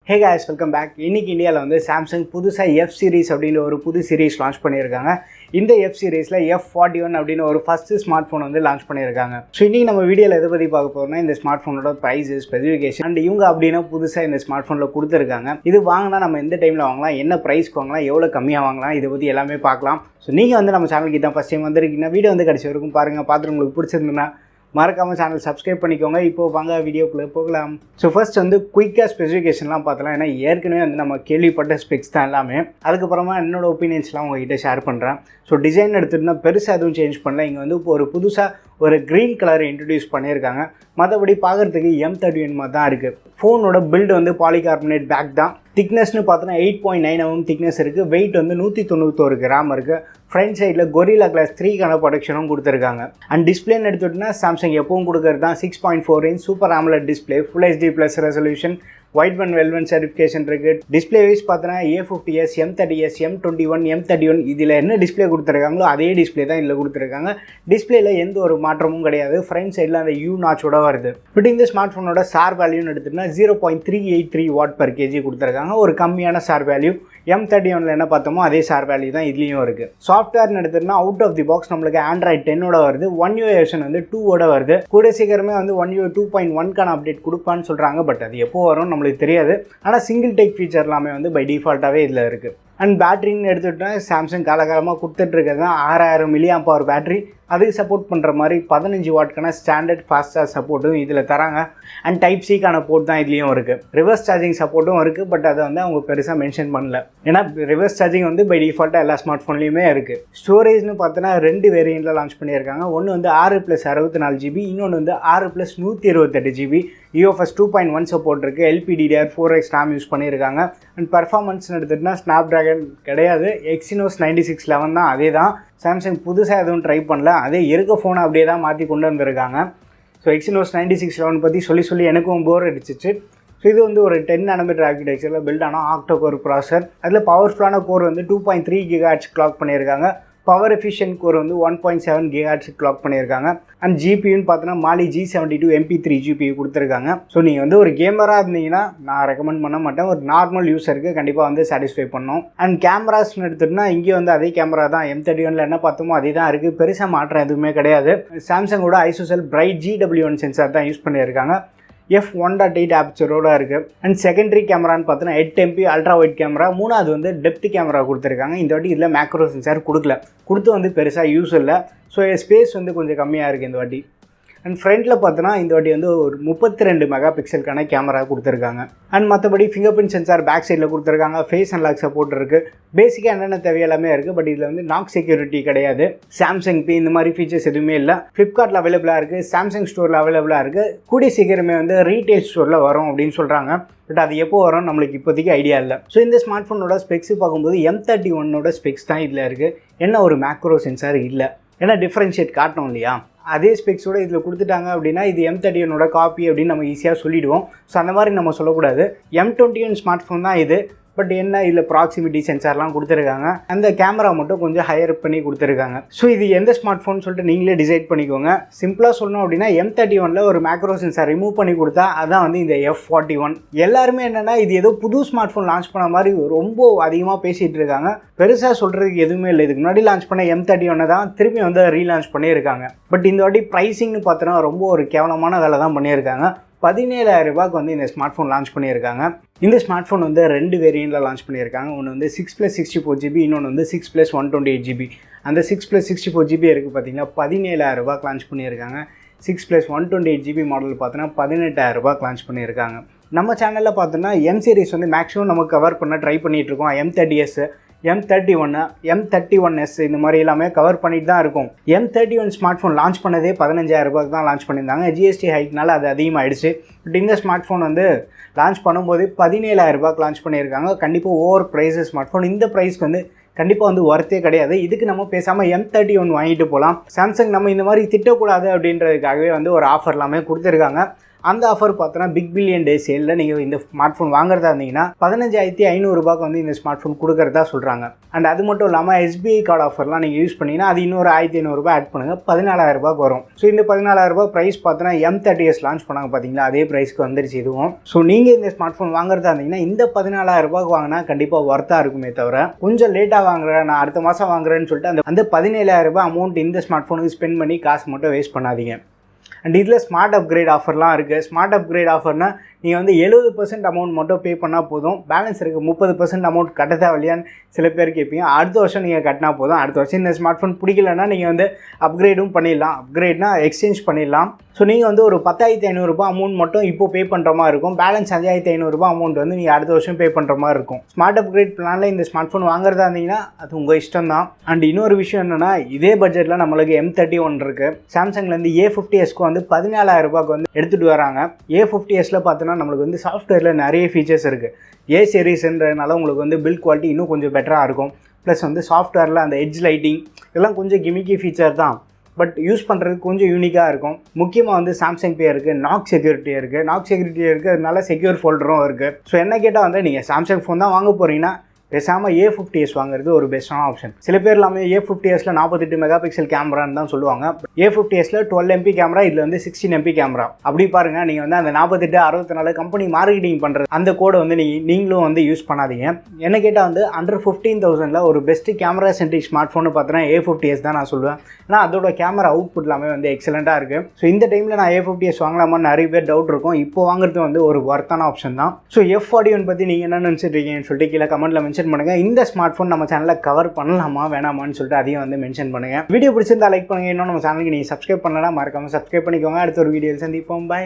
Hey guys, welcome back. இன்னைக்கு இந்தியாவில் வந்து சாம்சங் புதுசாக F series அப்படின்ற ஒரு புது சீரீஸ் லான்ச் பண்ணியிருக்காங்க. இந்த F சீரீஸில் F41 அப்படின்னு ஒரு ஃபஸ்ட்டு ஸ்மார்ட் ஃபோன் வந்து லான்ச் பண்ணியிருக்காங்க. ஸோ இன்றைக்கி நம்ம வீடியோவில் எதை பற்றி பார்க்க போகிறோம்னா இந்த ஸ்மார்ட் ஃபோனோட ப்ரைஸ், ஸ்பெசிஃபிகேஷன் அண்ட் இவங்க அப்படின்னா புதுசாக இந்த ஸ்மார்ட் ஃபோனில் கொடுத்துருக்காங்க. இது வாங்கினா நம்ம எந்த டைமில் வாங்கலாம், என்ன ப்ரைஸ்க்கு வாங்கலாம், எவ்வளோ கம்மியாக வாங்கலாம், இதை பற்றி எல்லாமே பார்க்கலாம். ஸோ நீங்கள் வந்து நம்ம சேனலுக்கு தான் ஃபஸ்ட் டைம் வந்துருக்கீங்கன்னா வீடியோ வந்து கடைசி வரைக்கும் பாருங்கள். பார்த்துட்டு உங்களுக்கு பிடிச்சிருந்துன்னா மறக்காமல் சேனல் சப்ஸ்கிரைப் பண்ணிக்கோங்க. இப்போது வாங்க வீடியோக்குள்ளே போகலாம். ஸோ ஃபர்ஸ்ட் வந்து குயிக்காக ஸ்பெசிஃபிகேஷன்லாம் பார்த்தலாம். ஏன்னா ஏற்கனவே வந்து நம்ம கேள்விப்பட்ட ஸ்பெக்ஸ் தான் எல்லாமே. அதுக்கப்புறமா என்னோடய ஒப்பீனியன்ஸ்லாம் உங்ககிட்ட ஷேர் பண்ணுறேன். ஸோ டிசைன் எடுத்துகிட்டுனா பெருசாக எதுவும் சேஞ்ச் பண்ணல. இங்கே வந்து இப்போ ஒரு புதுசாக ஒரு க்ரீன் கலரை இன்ட்ரடியூஸ் பண்ணியிருக்காங்க. மற்றபடி பார்க்குறதுக்கு M31 மாதிரி தான் இருக்குது. ஃபோனோட பில்டு வந்து பாலிகார்பனேட் பேக் தான். திக்னஸ்னு பார்த்தோன்னா 8.9 mm திக்னஸ் இருக்குது. வெயிட் வந்து 191 கிராம் இருக்குது. ஃப்ரண்ட் சைடில் கொரில்லா கிளாஸ் 3க்கான ப்ரொடக்ஷனும் கொடுத்துருக்காங்க. அண்ட் டிஸ்பிளேன்னு எடுத்துகிட்டோன்னா சாம்சங் எப்பவும் கொடுக்குறது தான் 6.4 inch super AMOLED display, full HD+ resolution, Widevine L one certification இருக்குது. டிஸ்பிளே வைஸ் பார்த்தோன்னா A50s, M30s, M21, M31 இதில் என்ன டிஸ்பிளே கொடுத்துருக்காங்களோ அதே டிஸ்பிளே தான் இதில் கொடுத்துருக்காங்க. டிஸ்பிளேல எந்த ஒரு மாற்றமும் கிடையாது. ஃப்ரண்ட் சைடில் அந்த U நாச்சோட வருது. பட் இந்த ஸ்மார்ட் ஃபோனோட சார் வேல்யூன்னு எடுத்துகிட்டோன்னா 0.383 Watt/kg கொடுத்துருக்காங்க. ஒரு கம்மியான சார் வேல்யூ. M31 என்ன பார்த்தோமோ அதே சார் வேல்யூ தான் இதுலேயும் இருக்குது. சாஃப்ட்வேர்னு எடுத்துகிட்டோன்னா அவுட் ஆஃப் தி பாக்ஸ் நம்மளுக்கு Android 10 வருது. One UI வெர்ஷன் வந்து 2 வருது. கூட சீக்கிரமே வந்து One UI 2.1க்கான அப்டேட் கொடுப்பான்னு சொல்கிறாங்க. பட் அது எப்போ வரும் நம்மளுக்கு தெரியாது. ஆனால் சிங்கிள் டேக் ஃபீச்சர் எல்லாமே வந்து பை டிஃபால்ட்டாகவே இதில் இருக்குது. அண்ட் பேட்டரின்னு எடுத்துகிட்டோன்னா சாம்சங் காலகாலமாக கொடுத்துட்ருக்கிறது தான் 6000 mAh பேட்டரி. அதுக்கு சப்போர்ட் பண்ணுற மாதிரி 15 வாட்க்கான ஸ்டாண்டர்ட் ஃபாஸ்ட் சார்ஜ் சப்போர்ட்டும் இதில் தராங்க. அண்ட் டைப் சிக்கான போர்ட் தான் இதுலேயும் இருக்குது. ரிவர்ஸ் சார்ஜிங் சப்போர்ட்டும் இருக்குது. பட் அதை வந்து அவங்க பெருசாக மென்ஷன் பண்ணல. ஏன்னா ரிவர்ஸ் சார்ஜிங் வந்து பை டிஃபால்ட்டாக எல்லா ஸ்மார்ட் ஃபோன்லேயுமே இருக்குது. ஸ்டோரேஜ்னு பார்த்தோன்னா 2 வேரியண்ட்டில் லான்ச் பண்ணியிருக்காங்க. ஒன்று வந்து 6+64 GB, இன்னொன்று வந்து 6+128 GB. UFS 2.1 சப்போர்ட் இருக்குது. LPDDR4X RAM யூஸ் பண்ணியிருக்காங்க. அண்ட் பர்ஃபார்மன்ஸ்னு எடுத்துகிட்டோன்னா ஸ்னாப்ட்ராகன் கிடையாது, Exynos 9611 தான். அதே தான். சாம்சங் புதுசாக எதுவும் ட்ரை பண்ணல. அதே இருக்க ஃபோனை அப்படியே தான் மாற்றி கொண்டு வந்திருக்காங்க. ஸோ Exynos 9611 பற்றி சொல்லி எனக்கும் போர் அடிச்சிச்சு. ஸோ இது வந்து ஒரு 10 nm ஆர்கிடெக்சரில் பில்ட் ஆனால் ஆக்டோ கோர் ப்ராசர். அதில் பவர்ஃபுல்லான கோர் வந்து 2.3 GHz கிளாக் பண்ணியிருக்காங்க. பவர் எஃபிஷியன்ட் கோர் வந்து 1.7 GHz கிளாக் பண்ணியிருக்காங்க. அண்ட் ஜிபியூன்னு பார்த்தோன்னா மாலி G72 MP3 GPU கொடுத்துருக்காங்க. ஸோ நீங்கள் வந்து ஒரு கேமராக இருந்தீங்கன்னா நான் ரெக்கமெண்ட் பண்ண மாட்டேன். ஒரு நார்மல் யூஸருக்கு கண்டிப்பாக வந்து சாட்டிஸ்ஃபை பண்ணோம். அண்ட் கேமராஸ்ன்னு எடுத்துகிட்டோன்னா இங்கே வந்து அதே கேமரா தான். M31 என்ன பார்த்தோமோ அதே தான் இருக்குது. பெருசாக மாற்றம் எதுவுமே கிடையாது. சாம்சங்கோட ஐசோசெல் பிரைட் G1 சென்சார் தான் யூஸ் பண்ணியிருக்காங்க. F1.8 ஆப்சரோட இருக்குது. அண்ட் செகண்டரி கேமரான்னு பார்த்தோன்னா 8 MP அல்ட்ரா வைட் கேமரா. மூணாவது வந்து டெப்த் கேமரா கொடுத்துருக்காங்க. இந்த வாட்டி இதில் மேக்ரோ சென்சார் கொடுத்து வந்து பெருசாக யூஸ் இல்லை. ஸோ ஸ்பேஸ் வந்து கொஞ்சம் கம்மியாக இருக்குது இந்த வாட்டி. அண்ட் ஃப்ரண்ட்டில் பார்த்தோன்னா இந்த வாட்டி வந்து ஒரு 32 மெகாபிக்சலுக்கான கேமரா கொடுத்துருக்காங்க. அண்ட் மற்றபடி ஃபிங்கர் பிரிண்ட் சென்சார் பேக் சைடில் கொடுத்துருக்காங்க. ஃபேஸ் அன்லாக் சப்போர்ட் இருக்குது. பேசிக்காக என்னென்ன தேவையெல்லாமே இருக்குது. பட் இதில் வந்து நாக் செக்யூரிட்டி கிடையாது. சாம்சங் பே இந்த மாதிரி ஃபீச்சர்ஸ் எதுவுமே இல்லை. ஃப்ளிப்கார்ட்டில் அவைலபிளாக இருக்குது. சாம்சங் ஸ்டோரில் அவைலபிளாக இருக்குது. கூடிய சீக்கிரமே வந்து ரீட்டைல் ஸ்டோரில் வரும் அப்படின்னு சொல்கிறாங்க. பட் அது எப்போ வரும் நம்மளுக்கு இப்போதைக்கு ஐடியா இல்லை. ஸோ இந்த ஸ்மார்ட் ஃபோனோட ஸ்பெக்ஸ் பார்க்கும்போது M31 ஸ்பெக்ஸ் தான் இதில் இருக்குது. என்ன ஒரு மேக்ரோ சென்சார் இல்லை. ஏன்னா டிஃப்ரென்ஷியேட் காட்டணும் இல்லையா. அதே ஸ்பெக்ஸோட இதில் கொடுத்துட்டாங்க அப்படின்னா இது M31 காப்பி அப்படின்னு நம்ம ஈஸியாக சொல்லிவிடுவோம். ஸோ அந்த மாதிரி நம்ம சொல்லக்கூடாது. M21 ஸ்மார்ட் ஃபோன் தான் இது. பட் என்ன இதில் ப்ராக்சிமிட்டி சென்சார்லாம் கொடுத்துருக்காங்க. அந்த கேமரா மட்டும் கொஞ்சம் ஹையர் பண்ணி கொடுத்துருக்காங்க. ஸோ இது எந்த ஸ்மார்ட் ஃபோன் சொல்லிட்டு நீங்களே டிசைட் பண்ணிக்கோங்க. சிம்பிளாக சொல்லணும் அப்படின்னா M31 ஒரு மேக்ரோ சென்சார் ரிமூவ் பண்ணி கொடுத்தா அதான் வந்து இந்த F41. எல்லாருமே என்னென்னா இது ஏதோ புது ஸ்மார்ட் ஃபோன் லான்ச் பண்ண மாதிரி ரொம்ப அதிகமாக பேசிகிட்டு இருக்காங்க. பெருசாக சொல்கிறதுக்கு எதுவுமே இல்லை. இதுக்கு முன்னாடி லான்ச் பண்ண M31 தான் திரும்பி வந்து ரீலான்ச் பண்ணியிருக்காங்க. பட் இந்த வாட்டி ப்ரைஸிங்னு பார்த்தோன்னா ரொம்ப ஒரு கேவலமான வேலை தான் பண்ணியிருக்காங்க. 17,000 ரூபாய்க்கு வந்து இந்த ஸ்மார்ட் ஃபோன் லான்ச் பண்ணியிருக்காங்க. இந்த ஸ்மார்ட் ஃபோன் வந்து 2 வேரியண்ட்டில் லான்ச் பண்ணியிருக்காங்க. ஒன்று வந்து 6+64 GB, இன்னொன்று வந்து 6+128 GB. அந்த 6+64 GB இருக்குது பார்த்தீங்கன்னா 17,000 ரூபாய்க்கு லான்ச் பண்ணியிருக்காங்க. 6+128 GB மாடல் பார்த்தோன்னா 18,000 ரூபாய்க்கு லான்ச் பண்ணியிருக்காங்க. நம்ம சேனலில் பார்த்தோன்னா M சீரிஸ் வந்து மேக்ஸிமம் நம்ம கவர் பண்ண ட்ரை பண்ணிகிட்ருக்கோம். M30s, M31, M31s இந்த மாதிரி எல்லாமே கவர் பண்ணிட்டு தான் இருக்கும். M31 ஸ்மார்ட் ஃபோன் லான்ச் பண்ணதே 15,000 ரூபாய்க்கு தான் லான்ச் பண்ணியிருந்தாங்க. GST ஹைக்னால அது அதிகமாகிடுச்சு. பட் இந்த ஸ்மார்ட் ஃபோன் வந்து லான்ச் பண்ணும்போது 17,000 ரூபாய்க்கு லான்ச் பண்ணியிருக்காங்க. கண்டிப்பாக ஓவர் ப்ரைஸு ஸ்மார்ட் ஃபோன். இந்த ப்ரைஸ்க்கு வந்து கண்டிப்பாக வந்து ஒர்த்தே கிடையாது. இதுக்கு நம்ம பேசாமல் M31 வாங்கிட்டு போகலாம். சாம்சங் நம்ம இந்த மாதிரி திட்டக்கூடாது அப்படின்றதுக்காகவே வந்து ஒரு ஆஃபர் எல்லாமே கொடுத்துருக்காங்க. அந்த ஆஃபர் பார்த்தோன்னா பிக் பில்லியன் டே சேலில் நீங்கள் இந்த ஸ்மார்ட் ஃபோன் வாங்குறதா இருந்தீங்கன்னா 15,500 ரூபாய்க்கு வந்து இந்த ஸ்மார்ட் ஃபோன் கொடுக்குறதா சொல்கிறாங்க. அண்ட் அது மட்டும் இல்லாமல் SBI கார்டு ஆஃபர்லாம் நீங்கள் யூஸ் பண்ணிங்கன்னா அது இன்னொரு 1,500 ரூபாய் ஆட் பண்ணுங்கள், 14,000 ரூபாய்க்கு வரும். ஸோ இந்த 14,000 ரூபாய் ப்ரைஸ் பார்த்தோன்னா M30s லான்ச் பண்ணாங்க பார்த்தீங்களா, அதே ப்ரைஸ்க்கு வந்துருச்சு இதுவும். ஸோ நீங்கள் இந்த ஸ்மார்ட் ஃபோன் வாங்குறதா இருந்தீங்கன்னா இந்த 14,000 ரூபாய்க்கு வாங்கினா கண்டிப்பாக ஒர்த்தாக இருக்குமே தவிர கொஞ்சம் லேட்டாக வாங்குறேன் நான் அடுத்த மாதம் வாங்குறேன்னு சொல்லிட்டு அந்த 17,000 ரூபாய் அமௌண்ட் இந்த ஸ்மார்ட் ஃபோனுக்கு ஸ்பெண்ட் பண்ணி காசு மட்டும் வேஸ்ட் பண்ணாதீங்க. அண்ட் இதில் ஸ்மார்ட் அப்கிரேட் ஆஃபர்லாம் இருக்குது. ஸ்மார்ட் அப்கிரேட் ஆஃபர்னால் நீங்கள் வந்து 70% அமௌண்ட் மட்டும் பே பண்ணால் போதும், பேலன்ஸ் இருக்குது 30% அமௌண்ட் கட்ட தேவையில்லையான்னு சில பேர் கேட்பீங்க. அடுத்த வருஷம் நீங்கள் கட்டினா போதும். அடுத்த வருஷம் இந்த ஸ்மார்ட் ஃபோன் பிடிக்கலன்னா நீங்கள் வந்து அப்கிரேடும் பண்ணிடலாம், அப்கிரேட்னா எக்ஸ்சேஞ்ச் பண்ணிடலாம். ஸோ நீங்கள் வந்து ஒரு 10,500 ரூபாய் அமௌண்ட் மட்டும் இப்போ பே பண்ணுற மாதிரி இருக்கும், பேலன்ஸ் 5,500 ரூபாய் அமௌண்ட் வந்து நீங்கள் அடுத்த வருஷம் பே பண்ணுற மாதிரி இருக்கும். ஸ்மார்ட் அப்கிரேட் பிளானில் இந்த ஸ்மார்ட் ஃபோன் வாங்குறதா இருந்தீங்கன்னா அது உங்கள் இஷ்டம் தான். அண்ட் இன்னொரு விஷயம் என்னென்னா இதே பட்ஜெட்டில் நம்மளுக்கு M31 இருக்குது. சாம்சங்லேருந்து A50sக்கு வந்து 14,000 ரூபாய்க்கு வந்து எடுத்துகிட்டு வராங்க. A50sல பார்த்தோன்னா நம்மளுக்கு வந்து சாஃப்ட்வேரில் நிறைய ஃபீச்சர்ஸ் இருக்குது. A சீரீஸ்ன்றதுனால உங்களுக்கு வந்து பில்ட் குவாலிட்டி இன்னும் கொஞ்சம் பெட்டராக இருக்கும். ப்ளஸ் வந்து சாஃப்ட்வேரில் அந்த எட்ஜ் லைட்டிங் இதெல்லாம் கொஞ்சம் கிமிக்கி ஃபீச்சர் தான், பட் யூஸ் பண்ணுறதுக்கு கொஞ்சம் யூனிக்காக இருக்கும். முக்கியமாக வந்து சாம்சங் பே இருக்குது, நாக் செக்யூரிட்டி இருக்குது, அதனால செக்யூர் ஃபோல்டரும் இருக்குது. ஸோ என்ன கேட்டால் வந்து நீங்கள் சாம்சங் ஃபோன் தான் வாங்க போகிறீங்கன்னா பேசாமல் A50s வாங்குறது ஒரு பெஸ்ட்டான ஆப்ஷன். சில பேர் எல்லாமே A50sல 48 மெகா பிக்சல் கேமரான்னு தான் சொல்லுவாங்க. A50sல 12 MP கேமரா, இதில் வந்து 16 MP கேமரா. அப்படி பாருங்கள், நீங்கள் வந்து அந்த 48, 64 கம்பெனி மார்க்கெட்டிங் பண்ணுறது அந்த கோடை வந்து நீங்களும் வந்து யூஸ் பண்ணாதீங்க. என்ன கேட்டால் வந்து அண்டர் 15,000ல் ஒரு best camera centric smart phone பார்த்தோன்னா A50s தான் நான் சொல்லுவேன். ஏன்னா அதோட கேமரா அவுட்புட் எல்லாமே வந்து எக்ஸலண்ட்டாக இருக்குது. ஸோ இந்த டைமில் நான் A50s வாங்கலாமான்னு நிறைய பேர் டவுட் இருக்கும். இப்போ வாங்குறது வந்து ஒரு ஒர்த்தான ஆப்ஷன் தான். ஸோ F41 பற்றி நீங்கள் என்ன நினச்சிட்டு இருக்கீங்கன்னு சொல்லிட்டு கீழே கமெண்ட்டில் மென்ஷன் பண்ணுங்க. இந்த ஸ்மார்ட் ஃபோன் நம்ம சேனலில் கவர் பண்ணலாமா வேணாமான்னு சொல்லிட்டு அதையும் வந்து மென்ஷன் பண்ணுங்க. வீடியோ பிடிச்சிருந்தா லைக் பண்ணுங்க. இன்னும் நம்ம சேனலுக்கு நீங்கள் சப்ஸ்கிரைப் பண்ணலாம், மறக்காம சப்ஸ்கிரைப் பண்ணிக்கோங்க. அடுத்த ஒரு வீடியோவில் சந்திப்போம். பை.